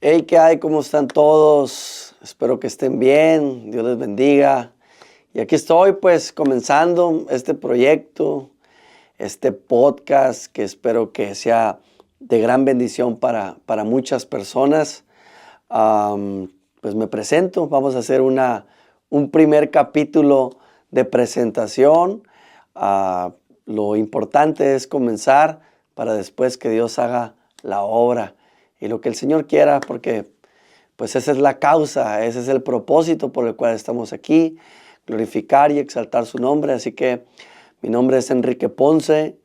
Hey, ¿qué hay? ¿Cómo están todos? Espero que estén bien. Dios les bendiga. Y aquí estoy, pues, comenzando este proyecto, este podcast que espero que sea de gran bendición para muchas personas. Pues me presento. Vamos a hacer un primer capítulo de presentación. Lo importante es comenzar para después que Dios haga la obra y lo que el Señor quiera, porque pues esa es la causa, ese es el propósito por el cual estamos aquí, glorificar y exaltar su nombre. Así que mi nombre es Enrique Ponce,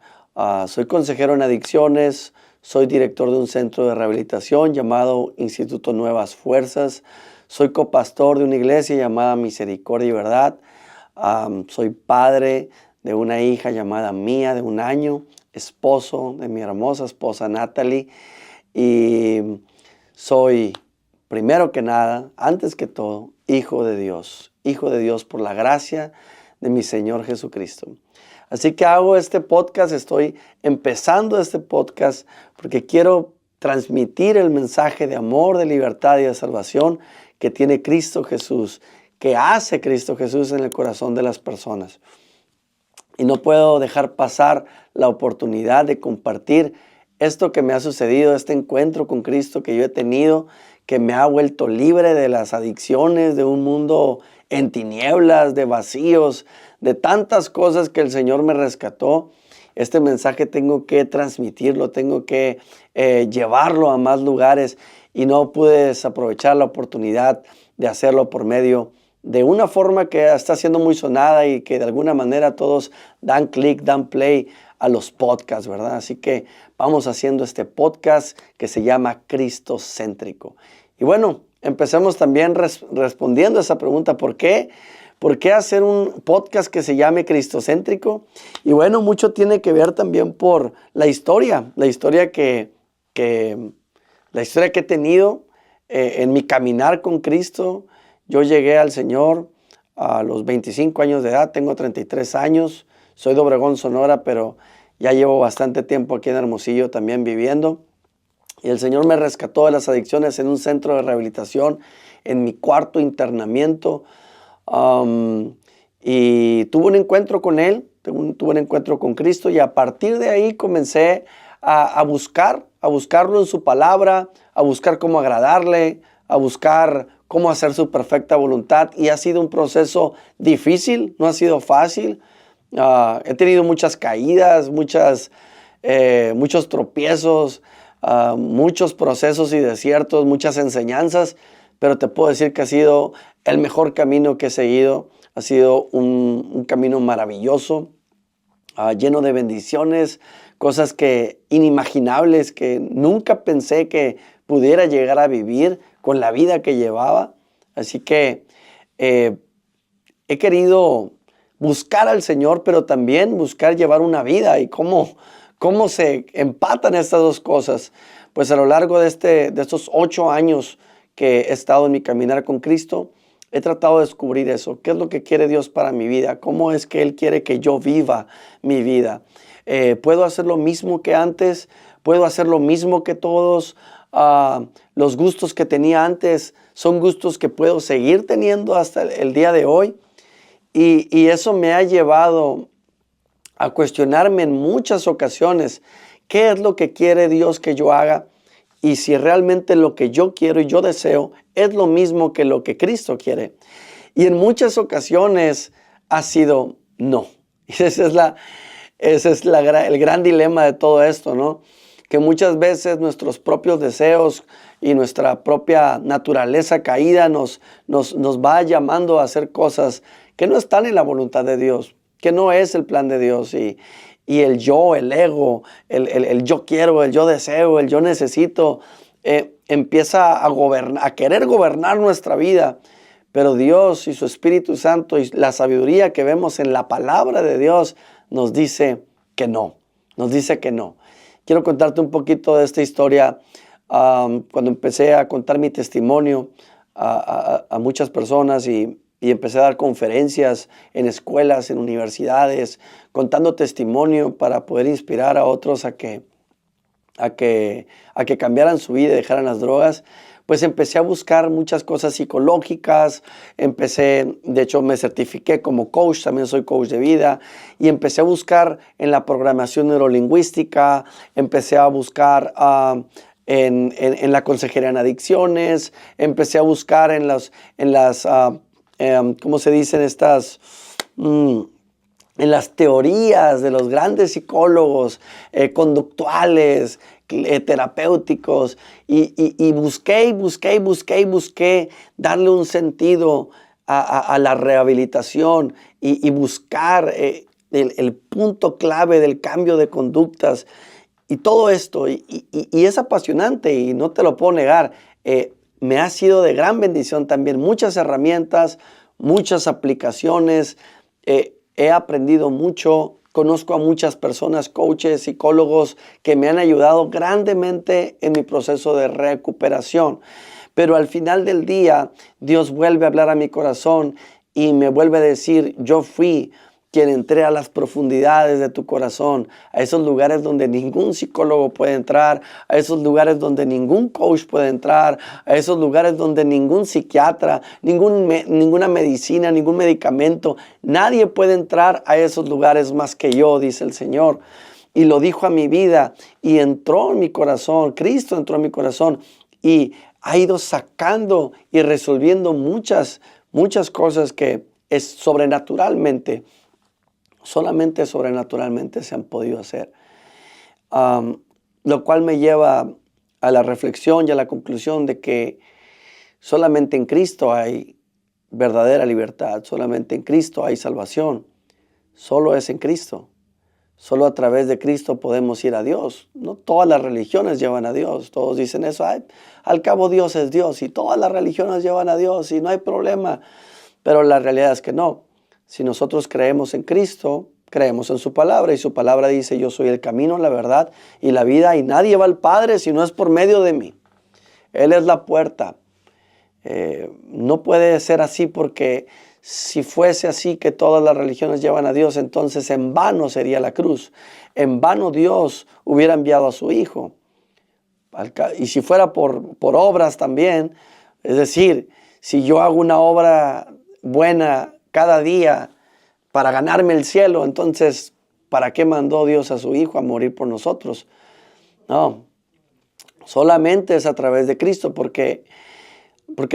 soy consejero en adicciones, soy director de un centro de rehabilitación llamado Instituto Nuevas Fuerzas, soy copastor de una iglesia llamada Misericordia y Verdad, soy padre de una hija llamada Mía de 1 año, esposo de mi hermosa esposa Natalie, y soy, primero que nada, antes que todo, hijo de Dios por la gracia de mi Señor Jesucristo. Así que hago este podcast, estoy empezando este podcast porque quiero transmitir el mensaje de amor, de libertad y de salvación que tiene Cristo Jesús, que hace Cristo Jesús en el corazón de las personas. Y no puedo dejar pasar la oportunidad de compartir esto que me ha sucedido, este encuentro con Cristo que yo he tenido, que me ha vuelto libre de las adicciones, de un mundo en tinieblas, de vacíos, de tantas cosas que el Señor me rescató. Este mensaje tengo que transmitirlo, tengo que llevarlo a más lugares y no pude desaprovechar la oportunidad de hacerlo por medio de una forma que está siendo muy sonada y que de alguna manera todos dan clic, dan play a los podcasts, ¿verdad? Así que vamos haciendo este podcast que se llama Cristocéntrico. Y bueno, empecemos también respondiendo a esa pregunta, ¿por qué? ¿Por qué hacer un podcast que se llame Cristocéntrico? Y bueno, mucho tiene que ver también por la historia que he tenido en mi caminar con Cristo. Yo llegué al Señor a los 25 años de edad, tengo 33 años, soy de Obregón, Sonora, pero ya llevo bastante tiempo aquí en Hermosillo también viviendo. Y el Señor me rescató de las adicciones en un centro de rehabilitación, en mi cuarto internamiento. Y tuve un encuentro con Él, tuve un encuentro con Cristo, y a partir de ahí comencé a buscarlo en su palabra, a buscar cómo agradarle, a buscar cómo hacer su perfecta voluntad. Y ha sido un proceso difícil, no ha sido fácil. He tenido muchas caídas, muchos tropiezos, muchos procesos y desiertos, muchas enseñanzas, pero te puedo decir que ha sido el mejor camino que he seguido. Ha sido un camino maravilloso, lleno de bendiciones, cosas inimaginables que nunca pensé que pudiera llegar a vivir con la vida que llevaba. Así que he querido buscar al Señor, pero también buscar llevar una vida. ¿Y cómo se empatan estas dos cosas? Pues a lo largo de estos 8 años que he estado en mi caminar con Cristo, he tratado de descubrir eso. ¿Qué es lo que quiere Dios para mi vida? ¿Cómo es que Él quiere que yo viva mi vida? ¿Puedo hacer lo mismo que antes? ¿Puedo hacer lo mismo que todos? Los gustos que tenía antes son gustos que puedo seguir teniendo hasta el día de hoy. Y eso me ha llevado a cuestionarme en muchas ocasiones qué es lo que quiere Dios que yo haga y si realmente lo que yo quiero y yo deseo es lo mismo que lo que Cristo quiere. Y en muchas ocasiones ha sido no. Y ese es el gran dilema de todo esto, ¿no? Que muchas veces nuestros propios deseos y nuestra propia naturaleza caída nos va llamando a hacer cosas que no están en la voluntad de Dios, que no es el plan de Dios. Y el yo, el ego, el yo quiero, el yo deseo, el yo necesito, empieza a querer gobernar nuestra vida. Pero Dios y su Espíritu Santo y la sabiduría que vemos en la palabra de Dios nos dice que no, nos dice que no. Quiero contarte un poquito de esta historia. Cuando empecé a contar mi testimonio a muchas personas y empecé a dar conferencias en escuelas, en universidades, contando testimonio para poder inspirar a otros a que a que cambiaran su vida y dejaran las drogas, pues empecé a buscar muchas cosas psicológicas, de hecho me certifiqué como coach, también soy coach de vida, y empecé a buscar en la programación neurolingüística, empecé a buscar en la consejería en adicciones, empecé a buscar ¿cómo se dicen estas? En las teorías de los grandes psicólogos conductuales, terapéuticos, y busqué darle un sentido a la rehabilitación y buscar el punto clave del cambio de conductas y todo esto. Y es apasionante y no te lo puedo negar. Me ha sido de gran bendición también, muchas herramientas, muchas aplicaciones. He aprendido mucho, conozco a muchas personas, coaches, psicólogos, que me han ayudado grandemente en mi proceso de recuperación. Pero al final del día, Dios vuelve a hablar a mi corazón y me vuelve a decir, yo fui quien entré a las profundidades de tu corazón, a esos lugares donde ningún psicólogo puede entrar, a esos lugares donde ningún coach puede entrar, a esos lugares donde ningún psiquiatra, ninguna medicina, ningún medicamento, nadie puede entrar a esos lugares más que yo, dice el Señor. Y lo dijo a mi vida y entró en mi corazón, Cristo entró en mi corazón y ha ido sacando y resolviendo muchas cosas que es sobrenaturalmente. Solamente sobrenaturalmente se han podido hacer. Lo cual me lleva a la reflexión y a la conclusión de que solamente en Cristo hay verdadera libertad, solamente en Cristo hay salvación, solo es en Cristo. Solo a través de Cristo podemos ir a Dios. No todas las religiones llevan a Dios. Todos dicen eso. Ay, al cabo Dios es Dios y todas las religiones llevan a Dios y no hay problema. Pero la realidad es que no. Si nosotros creemos en Cristo, creemos en su palabra y su palabra dice, yo soy el camino, la verdad y la vida y nadie va al Padre si no es por medio de mí. Él es la puerta. No puede ser así porque si fuese así que todas las religiones llevan a Dios, entonces en vano sería la cruz. En vano Dios hubiera enviado a su Hijo. Y si fuera por obras también, es decir, si yo hago una obra buena cada día para ganarme el cielo, entonces, ¿para qué mandó Dios a su Hijo a morir por nosotros? No, solamente es a través de Cristo, porque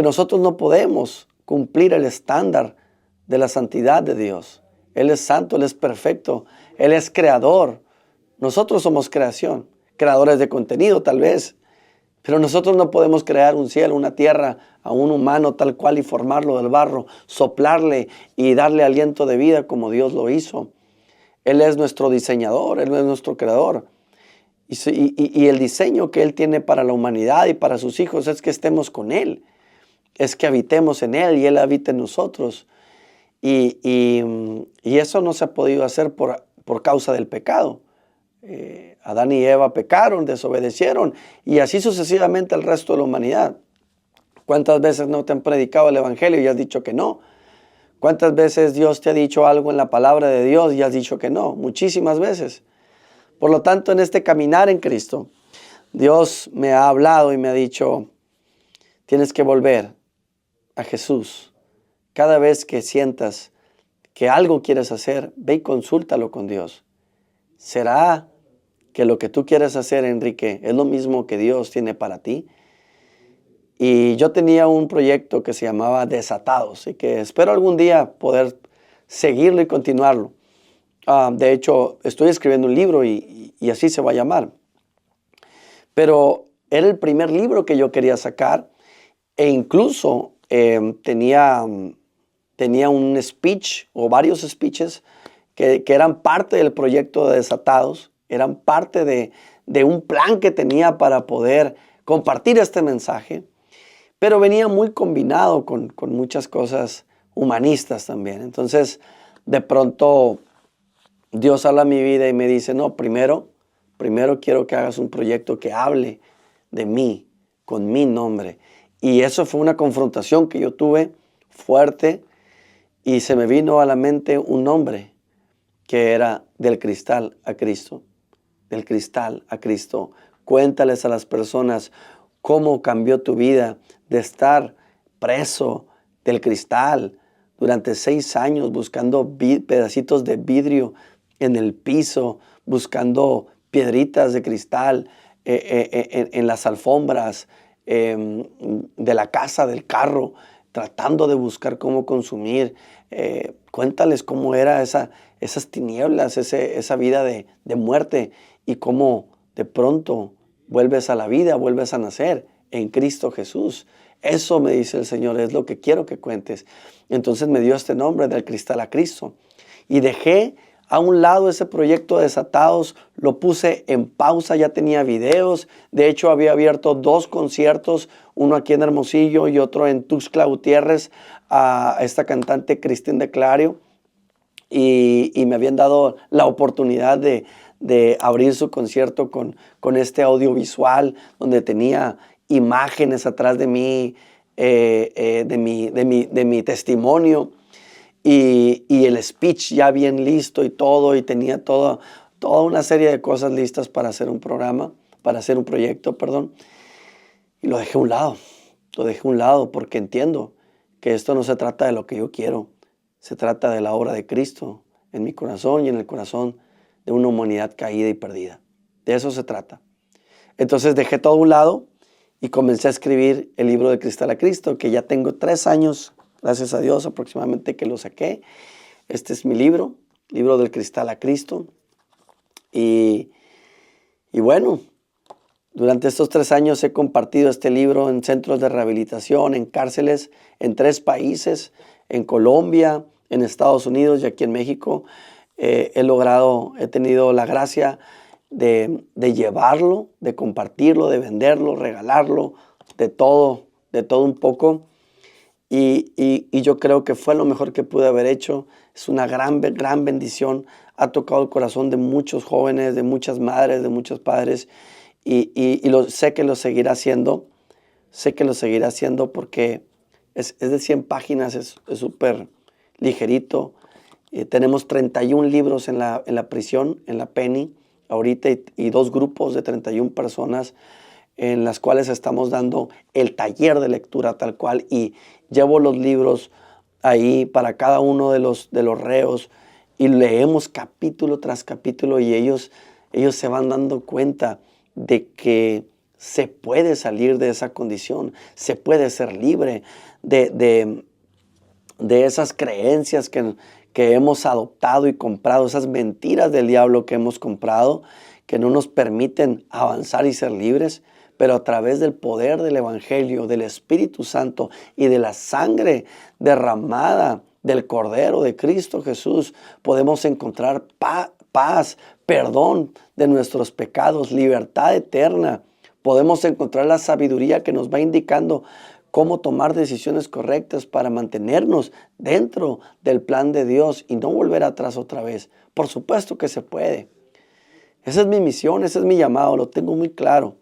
nosotros no podemos cumplir el estándar de la santidad de Dios. Él es santo, Él es perfecto, Él es creador. Nosotros somos creación, creadores de contenido tal vez, pero nosotros no podemos crear un cielo, una tierra a un humano tal cual y formarlo del barro, soplarle y darle aliento de vida como Dios lo hizo. Él es nuestro diseñador, Él es nuestro creador. Y el diseño que Él tiene para la humanidad y para sus hijos es que estemos con Él, es que habitemos en Él y Él habita en nosotros. Y eso no se ha podido hacer por causa del pecado. Adán y Eva pecaron, desobedecieron y así sucesivamente el resto de la humanidad. ¿Cuántas veces no te han predicado el evangelio y has dicho que no? ¿Cuántas veces Dios te ha dicho algo en la palabra de Dios y has dicho que no? Muchísimas veces. Por lo tanto, en este caminar en Cristo, Dios me ha hablado y me ha dicho, tienes que volver a Jesús. Cada vez que sientas que algo quieres hacer, ve y consúltalo con Dios. ¿Será que lo que tú quieres hacer, Enrique, es lo mismo que Dios tiene para ti? Y yo tenía un proyecto que se llamaba Desatados y que espero algún día poder seguirlo y continuarlo. De hecho, estoy escribiendo un libro y así se va a llamar. Pero era el primer libro que yo quería sacar e incluso tenía un speech o varios speeches que eran parte del proyecto de Desatados, eran parte de un plan que tenía para poder compartir este mensaje, pero venía muy combinado con muchas cosas humanistas también. Entonces, de pronto, Dios habla a mi vida y me dice, no, primero quiero que hagas un proyecto que hable de mí, con mi nombre. Y eso fue una confrontación que yo tuve fuerte y se me vino a la mente un nombre que era del cristal a Cristo. Del cristal a Cristo. Cuéntales a las personas cómo cambió tu vida de estar preso del cristal durante 6 años buscando pedacitos de vidrio en el piso, buscando piedritas de cristal en las alfombras de la casa, del carro, tratando de buscar cómo consumir. Cuéntales cómo era esas tinieblas, esa vida de muerte, y cómo de pronto vuelves a la vida, vuelves a nacer en Cristo Jesús. Eso me dice el Señor, es lo que quiero que cuentes. Entonces me dio este nombre, Del Cristal a Cristo. Y dejé a un lado ese proyecto de Desatados, lo puse en pausa, ya tenía videos. De hecho, había abierto 2 conciertos, uno aquí en Hermosillo y otro en Tuxtla Gutiérrez, a esta cantante Cristín de Clario. Y me habían dado la oportunidad de abrir su concierto con este audiovisual, donde tenía imágenes atrás de mí, de mi testimonio. Y el speech ya bien listo y todo, y tenía toda una serie de cosas listas para hacer un programa, para hacer un proyecto, perdón. Y lo dejé a un lado porque entiendo que esto no se trata de lo que yo quiero, se trata de la obra de Cristo en mi corazón y en el corazón de una humanidad caída y perdida. De eso se trata. Entonces dejé todo a un lado y comencé a escribir el libro de Cristal a Cristo, que ya tengo 3 años, gracias a Dios, aproximadamente, que lo saqué. Este es mi libro Del Cristal a Cristo. Y bueno, durante estos 3 años he compartido este libro en centros de rehabilitación, en cárceles, en 3 países, en Colombia, en Estados Unidos y aquí en México. He tenido la gracia de llevarlo, de compartirlo, de venderlo, regalarlo, de todo un poco. Y yo creo que fue lo mejor que pude haber hecho. Es una gran bendición. Ha tocado el corazón de muchos jóvenes, de muchas madres, de muchos padres. Sé que lo seguirá haciendo. Sé que lo seguirá haciendo porque es de 100 páginas, es súper ligerito. Tenemos 31 libros en la prisión, en la Penny, ahorita, y 2 grupos de 31 personas en las cuales estamos dando el taller de lectura tal cual, y llevo los libros ahí para cada uno de los reos y leemos capítulo tras capítulo, y ellos se van dando cuenta de que se puede salir de esa condición, se puede ser libre de esas creencias que hemos adoptado y comprado, esas mentiras del diablo que hemos comprado, que no nos permiten avanzar y ser libres. Pero a través del poder del Evangelio, del Espíritu Santo y de la sangre derramada del Cordero de Cristo Jesús, podemos encontrar paz, perdón de nuestros pecados, libertad eterna. Podemos encontrar la sabiduría que nos va indicando cómo tomar decisiones correctas para mantenernos dentro del plan de Dios y no volver atrás otra vez. Por supuesto que se puede. Esa es mi misión, ese es mi llamado, lo tengo muy claro.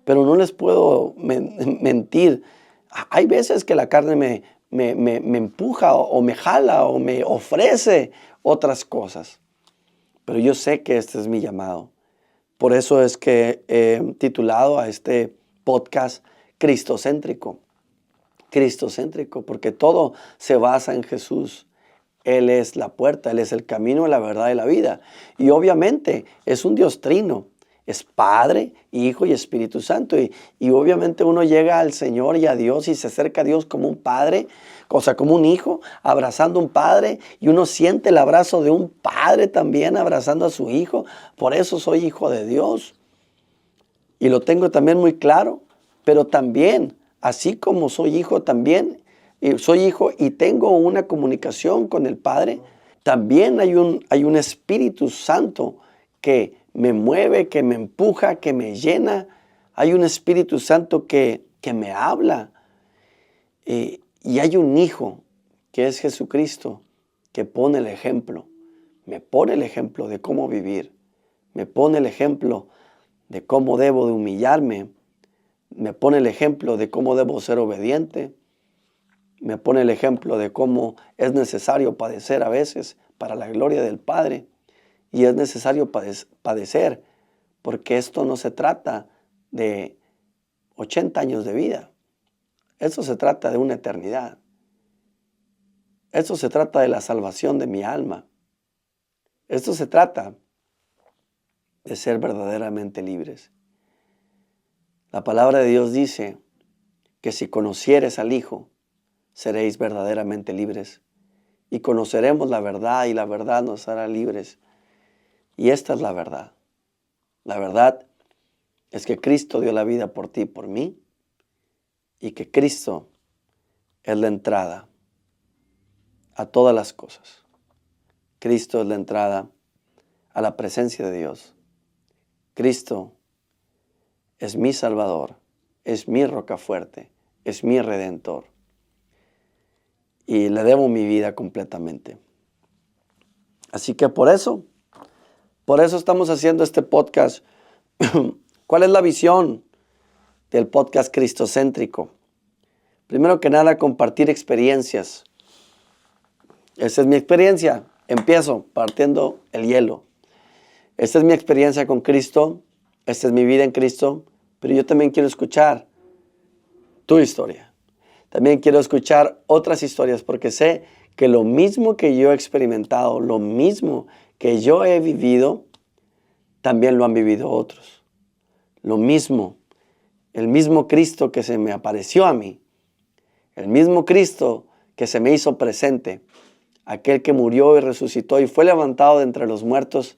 Pero no les puedo mentir. Hay veces que la carne me empuja o me jala o me ofrece otras cosas. Pero yo sé que este es mi llamado. Por eso es que he titulado a este podcast Cristocéntrico. Cristocéntrico, porque todo se basa en Jesús. Él es la puerta, Él es el camino, la verdad y la vida. Y obviamente es un Dios trino. Es Padre, Hijo y Espíritu Santo. Y obviamente uno llega al Señor y a Dios y se acerca a Dios como un padre, o sea, como un hijo, abrazando a un padre. Y uno siente el abrazo de un padre también abrazando a su hijo. Por eso soy hijo de Dios. Y lo tengo también muy claro. Pero también, así como soy hijo también, soy hijo y tengo una comunicación con el Padre, también hay un Espíritu Santo que me mueve, que me empuja, que me llena. Hay un Espíritu Santo que me habla. Y hay un Hijo, que es Jesucristo, que pone el ejemplo. Me pone el ejemplo de cómo vivir. Me pone el ejemplo de cómo debo de humillarme. Me pone el ejemplo de cómo debo ser obediente. Me pone el ejemplo de cómo es necesario padecer a veces para la gloria del Padre. Y es necesario padecer, porque esto no se trata de 80 años de vida. Esto se trata de una eternidad. Esto se trata de la salvación de mi alma. Esto se trata de ser verdaderamente libres. La palabra de Dios dice que si conocieres al Hijo, seréis verdaderamente libres. Y conoceremos la verdad y la verdad nos hará libres. Y esta es la verdad. La verdad es que Cristo dio la vida por ti y por mí. Y que Cristo es la entrada a todas las cosas. Cristo es la entrada a la presencia de Dios. Cristo es mi Salvador, es mi roca fuerte, es mi Redentor. Y le debo mi vida completamente. Así que por eso estamos haciendo este podcast. ¿Cuál es la visión del podcast cristocéntrico? Primero que nada, compartir experiencias. Esa es mi experiencia. Empiezo partiendo el hielo. Esta es mi experiencia con Cristo. Esta es mi vida en Cristo. Pero yo también quiero escuchar tu historia. También quiero escuchar otras historias porque sé que lo mismo que yo he experimentado, lo mismo que yo he vivido, también lo han vivido otros. Lo mismo, el mismo Cristo que se me apareció a mí, el mismo Cristo que se me hizo presente, aquel que murió y resucitó y fue levantado de entre los muertos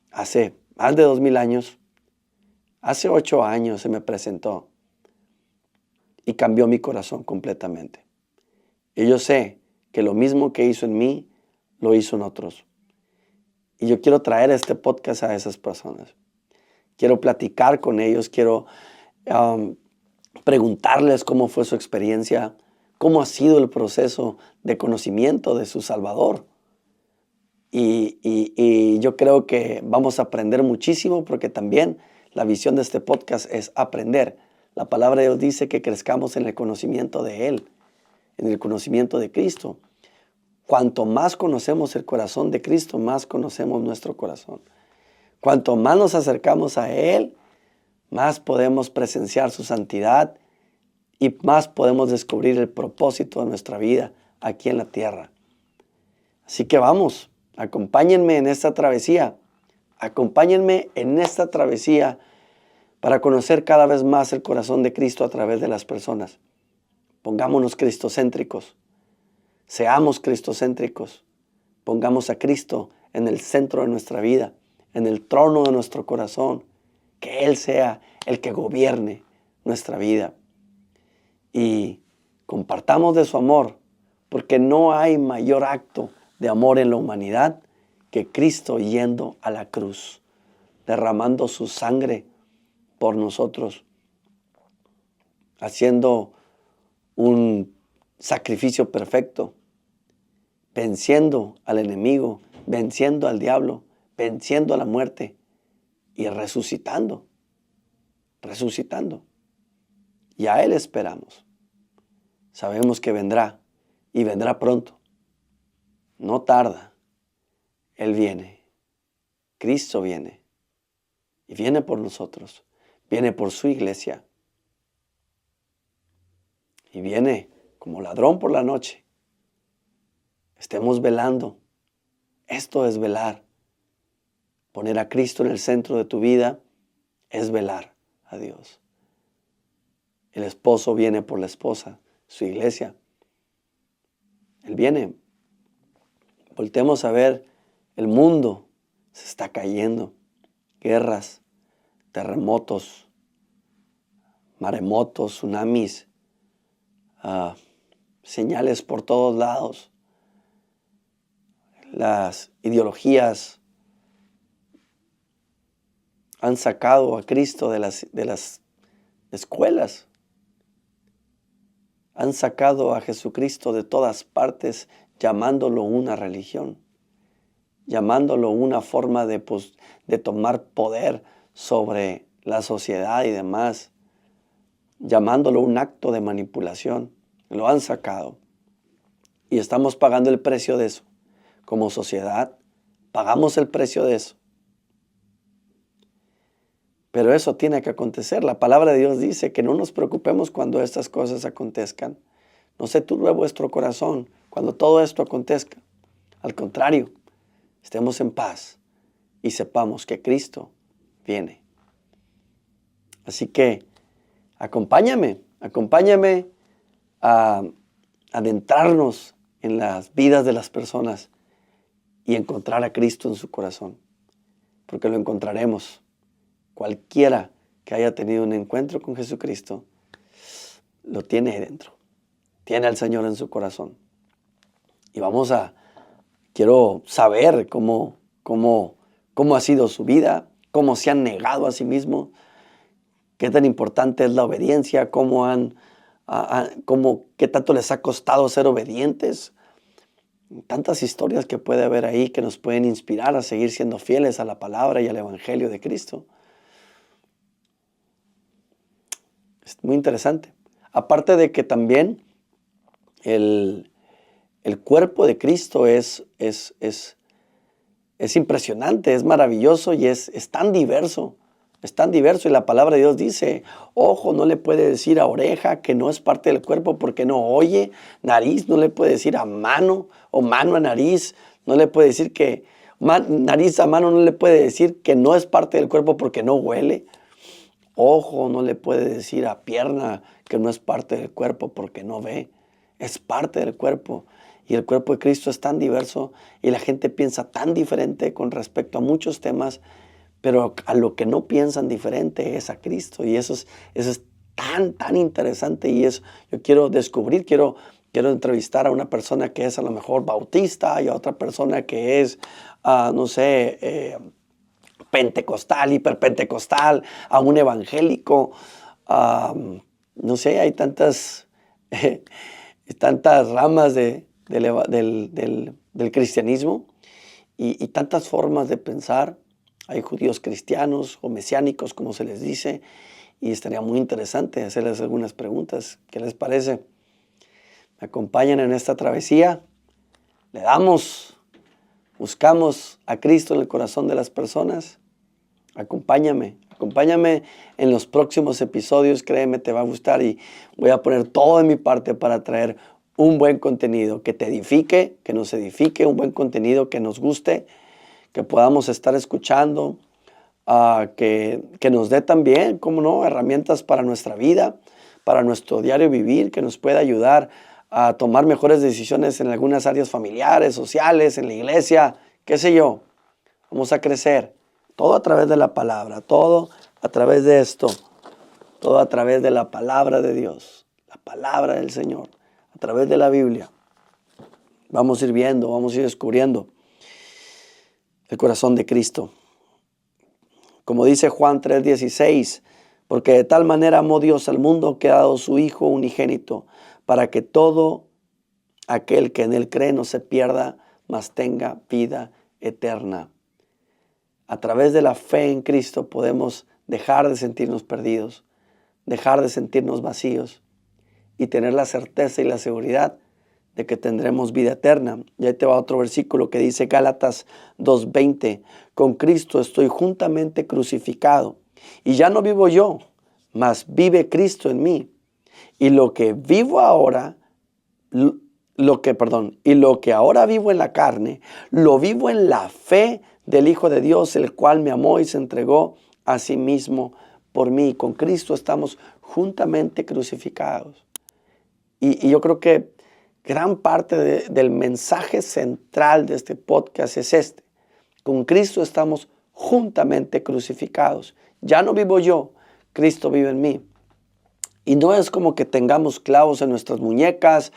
hace más de 2000 años, hace 8 años se me presentó y cambió mi corazón completamente. Y yo sé que lo mismo que hizo en mí, lo hizo en otros. Y yo quiero traer este podcast a esas personas. Quiero platicar con ellos, quiero preguntarles cómo fue su experiencia, cómo ha sido el proceso de conocimiento de su Salvador. Y yo creo que vamos a aprender muchísimo porque también la visión de este podcast es aprender. La palabra de Dios dice que crezcamos en el conocimiento de Él, en el conocimiento de Cristo. Cuanto más conocemos el corazón de Cristo, más conocemos nuestro corazón. Cuanto más nos acercamos a Él, más podemos presenciar su santidad y más podemos descubrir el propósito de nuestra vida aquí en la tierra. Así que vamos, acompáñenme en esta travesía. Acompáñenme en esta travesía para conocer cada vez más el corazón de Cristo a través de las personas. Pongámonos cristocéntricos. Seamos cristocéntricos. Pongamos a Cristo en el centro de nuestra vida, en el trono de nuestro corazón. Que Él sea el que gobierne nuestra vida. Y compartamos de su amor, porque no hay mayor acto de amor en la humanidad que Cristo yendo a la cruz, derramando su sangre por nosotros, haciendo un sacrificio perfecto, venciendo al enemigo, venciendo al diablo, venciendo a la muerte y resucitando. Y a Él esperamos. Sabemos que vendrá y vendrá pronto. No tarda. Él viene. Cristo viene. Y viene por nosotros. Viene por su iglesia. Y viene como ladrón por la noche. Estemos velando. Esto es velar. Poner a Cristo en el centro de tu vida es velar a Dios. El esposo viene por la esposa, su iglesia. Él viene. Voltemos a ver, el mundo se está cayendo. Guerras, terremotos, maremotos, tsunamis, señales por todos lados. Las ideologías han sacado a Cristo de las escuelas. Han sacado a Jesucristo de todas partes, llamándolo una religión, llamándolo una forma de tomar poder sobre la sociedad y demás, llamándolo un acto de manipulación. Lo han sacado y estamos pagando el precio de eso. Como sociedad, pagamos el precio de eso. Pero eso tiene que acontecer. La palabra de Dios dice que no nos preocupemos cuando estas cosas acontezcan. No se turbe vuestro corazón cuando todo esto acontezca. Al contrario, estemos en paz y sepamos que Cristo viene. Así que acompáñame a adentrarnos en las vidas de las personas y encontrar a Cristo en su corazón. Porque lo encontraremos. Cualquiera que haya tenido un encuentro con Jesucristo, lo tiene dentro. Tiene al Señor en su corazón. Y quiero saber cómo ha sido su vida, cómo se han negado a sí mismos, qué tan importante es la obediencia, qué tanto les ha costado ser obedientes. Tantas historias que puede haber ahí que nos pueden inspirar a seguir siendo fieles a la palabra y al Evangelio de Cristo. Es muy interesante. Aparte de que también el cuerpo de Cristo es impresionante, es maravilloso y es tan diverso. Es tan diverso y la palabra de Dios dice, ojo no le puede decir a oreja que no es parte del cuerpo porque no oye, nariz no le puede decir a mano o mano a nariz, no le puede decir nariz a mano no le puede decir que no es parte del cuerpo porque no huele. Ojo no le puede decir a pierna que no es parte del cuerpo porque no ve. Es parte del cuerpo. Y el cuerpo de Cristo es tan diverso y la gente piensa tan diferente con respecto a muchos temas, pero a lo que no piensan diferente es a Cristo. Y eso es tan interesante. Y yo quiero descubrir, quiero entrevistar a una persona que es a lo mejor bautista y a otra persona que es, pentecostal, hiperpentecostal, a un evangélico. Hay tantas ramas del cristianismo y tantas formas de pensar. Hay judíos cristianos o mesiánicos, como se les dice, y estaría muy interesante hacerles algunas preguntas. ¿Qué les parece? ¿Me acompañan en esta travesía? Buscamos a Cristo en el corazón de las personas. Acompáñame en los próximos episodios, créeme, te va a gustar y voy a poner todo de mi parte para traer un buen contenido que te edifique, que nos edifique, un buen contenido que nos guste, que podamos estar escuchando, que nos dé también, cómo no, herramientas para nuestra vida, para nuestro diario vivir, que nos pueda ayudar a tomar mejores decisiones en algunas áreas familiares, sociales, en la iglesia, qué sé yo. Vamos a crecer. Todo a través de la palabra, todo a través de esto, todo a través de la palabra de Dios, la palabra del Señor, a través de la Biblia. Vamos a ir viendo, vamos a ir descubriendo el corazón de Cristo. Como dice Juan 3:16, porque de tal manera amó Dios al mundo que ha dado su Hijo unigénito, para que todo aquel que en él cree no se pierda, mas tenga vida eterna. A través de la fe en Cristo podemos dejar de sentirnos perdidos, dejar de sentirnos vacíos y tener la certeza y la seguridad de que tendremos vida eterna. Y ahí te va otro versículo que dice Gálatas 2:20, con Cristo estoy juntamente crucificado y ya no vivo yo, mas vive Cristo en mí. Y lo que ahora vivo en la carne, lo vivo en la fe del Hijo de Dios, el cual me amó y se entregó a sí mismo por mí. Con Cristo estamos juntamente crucificados. Y yo creo que gran parte del mensaje central de este podcast es este. Con Cristo estamos juntamente crucificados. Ya no vivo yo, Cristo vive en mí. Y no es como que tengamos clavos en nuestras muñecas,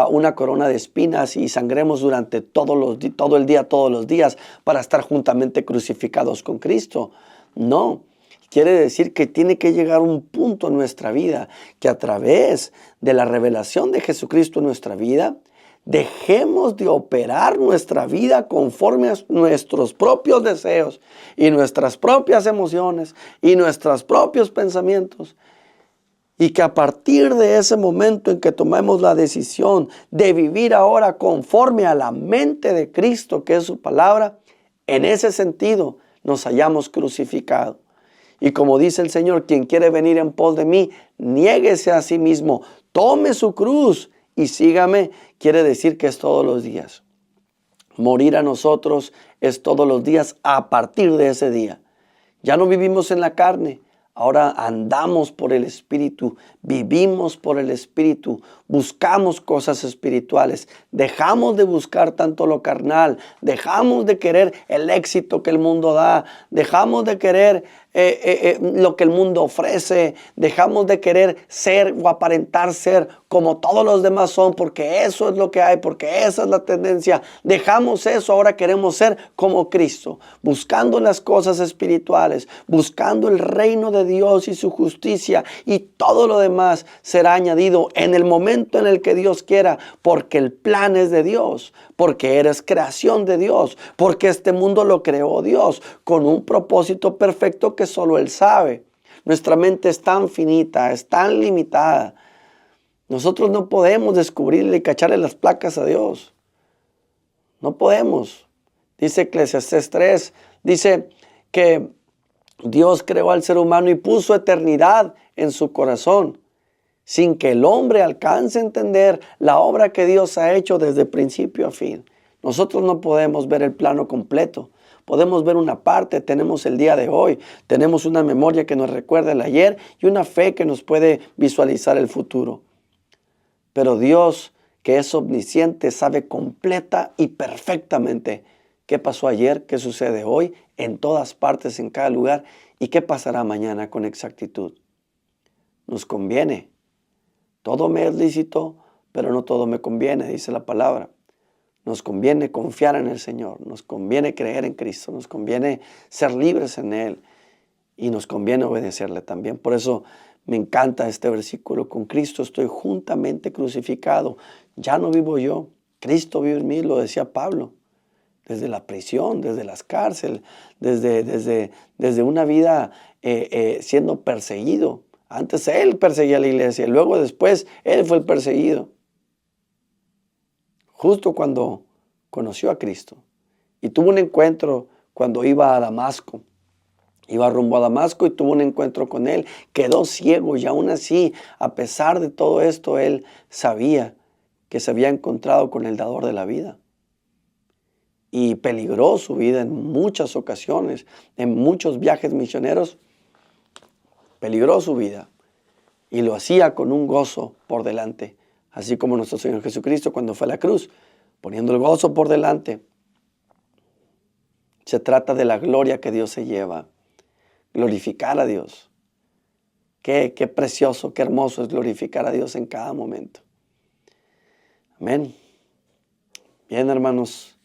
una corona de espinas y sangremos durante todo el día, todos los días, para estar juntamente crucificados con Cristo. No, quiere decir que tiene que llegar un punto en nuestra vida que a través de la revelación de Jesucristo en nuestra vida, dejemos de operar nuestra vida conforme a nuestros propios deseos y nuestras propias emociones y nuestros propios pensamientos. Y que a partir de ese momento en que tomemos la decisión de vivir ahora conforme a la mente de Cristo, que es su palabra, en ese sentido nos hayamos crucificado. Y como dice el Señor, quien quiere venir en pos de mí, niéguese a sí mismo, tome su cruz y sígame. Quiere decir que es todos los días. Morir a nosotros es todos los días a partir de ese día. Ya no vivimos en la carne, ahora andamos por el Espíritu, vivimos por el Espíritu, buscamos cosas espirituales, dejamos de buscar tanto lo carnal, dejamos de querer el éxito que el mundo da, dejamos de querer lo que el mundo ofrece, dejamos de querer ser o aparentar ser como todos los demás son, porque eso es lo que hay, porque esa es la tendencia. Dejamos eso, ahora queremos ser como Cristo, buscando las cosas espirituales, buscando el reino de Dios y su justicia, y todo lo demás será añadido en el momento en el que Dios quiera, porque el plan es de Dios, porque eres creación de Dios, porque este mundo lo creó Dios con un propósito perfecto que solo Él sabe. Nuestra mente es tan finita, es tan limitada. Nosotros no podemos descubrirle y cacharle las placas a Dios. No podemos. Dice Eclesiastés 3, dice que Dios creó al ser humano y puso eternidad en su corazón, sin que el hombre alcance a entender la obra que Dios ha hecho desde principio a fin. Nosotros no podemos ver el plano completo. Podemos ver una parte, tenemos el día de hoy, tenemos una memoria que nos recuerda el ayer y una fe que nos puede visualizar el futuro. Pero Dios, que es omnisciente, sabe completa y perfectamente qué pasó ayer, qué sucede hoy, en todas partes, en cada lugar, y qué pasará mañana con exactitud. Nos conviene. Todo me es lícito, pero no todo me conviene, dice la palabra. Nos conviene confiar en el Señor, nos conviene creer en Cristo, nos conviene ser libres en Él y nos conviene obedecerle también. Por eso me encanta este versículo. Con Cristo estoy juntamente crucificado. Ya no vivo yo, Cristo vive en mí, lo decía Pablo. Desde la prisión, desde las cárceles, desde una vida siendo perseguido. Antes él perseguía a la iglesia, luego después él fue el perseguido. Justo cuando conoció a Cristo y tuvo un encuentro cuando iba a Damasco. Iba rumbo a Damasco y tuvo un encuentro con él. Quedó ciego y aún así, a pesar de todo esto, él sabía que se había encontrado con el dador de la vida. Y peligró su vida en muchas ocasiones, en muchos viajes misioneros. Peligró su vida y lo hacía con un gozo por delante. Así como nuestro Señor Jesucristo cuando fue a la cruz, poniendo el gozo por delante. Se trata de la gloria que Dios se lleva. Glorificar a Dios. Qué precioso, qué hermoso es glorificar a Dios en cada momento. Amén. Bien, hermanos.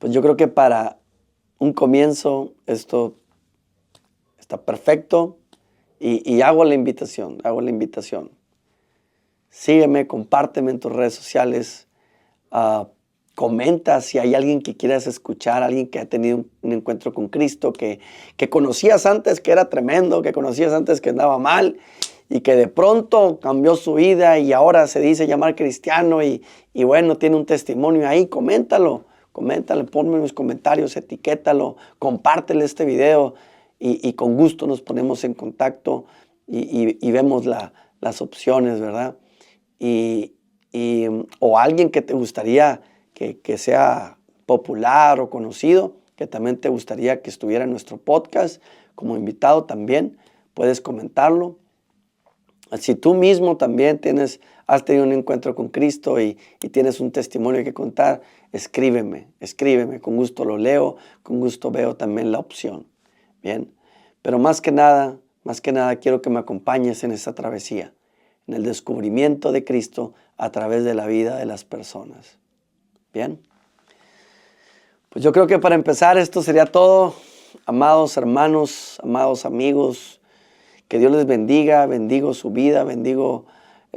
Pues yo creo que para un comienzo esto está perfecto. Y hago la invitación. Sígueme, compárteme en tus redes sociales. Comenta si hay alguien que quieras escuchar, alguien que ha tenido un encuentro con Cristo, que conocías antes que era tremendo, que conocías antes que andaba mal y que de pronto cambió su vida y ahora se dice llamar cristiano y bueno, tiene un testimonio ahí. Coméntalo, ponme en los comentarios, etiquétalo, compártele este video y con gusto nos ponemos en contacto y vemos las opciones, ¿verdad? O alguien que te gustaría que sea popular o conocido, que también te gustaría que estuviera en nuestro podcast como invitado también, puedes comentarlo. Si tú mismo también has tenido un encuentro con Cristo y tienes un testimonio que contar, escríbeme, con gusto lo leo, con gusto veo también la opción. Bien, pero más que nada quiero que me acompañes en esta travesía, en el descubrimiento de Cristo a través de la vida de las personas. Bien, pues yo creo que para empezar esto sería todo. Amados hermanos, amados amigos, que Dios les bendiga, bendigo su vida, bendigo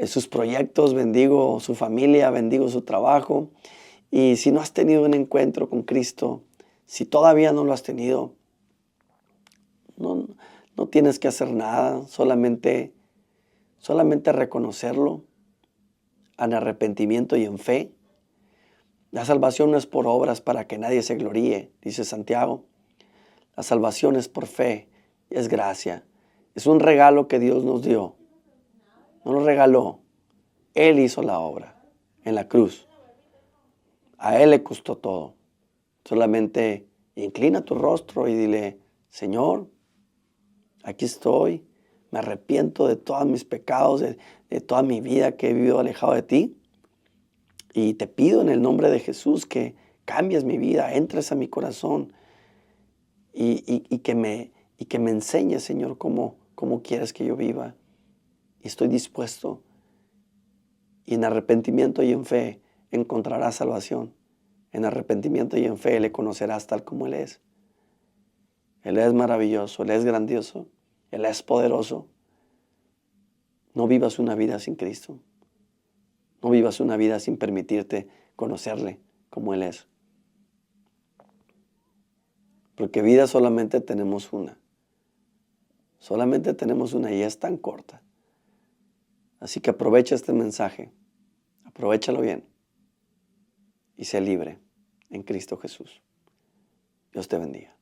sus proyectos, bendigo su familia, bendigo su trabajo. Y si no has tenido un encuentro con Cristo, si todavía no lo has tenido, no tienes que hacer nada, solamente reconocerlo en arrepentimiento y en fe. La salvación no es por obras para que nadie se gloríe, dice Santiago. La salvación es por fe, es gracia. Es un regalo que Dios nos dio. No lo regaló. Él hizo la obra en la cruz. A Él le costó todo. Solamente inclina tu rostro y dile, Señor, aquí estoy. Me arrepiento de todos mis pecados, de toda mi vida que he vivido alejado de ti. Y te pido en el nombre de Jesús que cambies mi vida, entres a mi corazón y que me enseñes, Señor, cómo quieres que yo viva. Y estoy dispuesto. Y en arrepentimiento y en fe encontrarás salvación. En arrepentimiento y en fe le conocerás tal como Él es. Él es maravilloso, Él es grandioso, Él es poderoso. No vivas una vida sin Cristo. No vivas una vida sin permitirte conocerle como Él es. Porque vida solamente tenemos una. Solamente tenemos una y es tan corta. Así que aprovecha este mensaje. Aprovechalo bien. Y sé libre en Cristo Jesús. Dios te bendiga.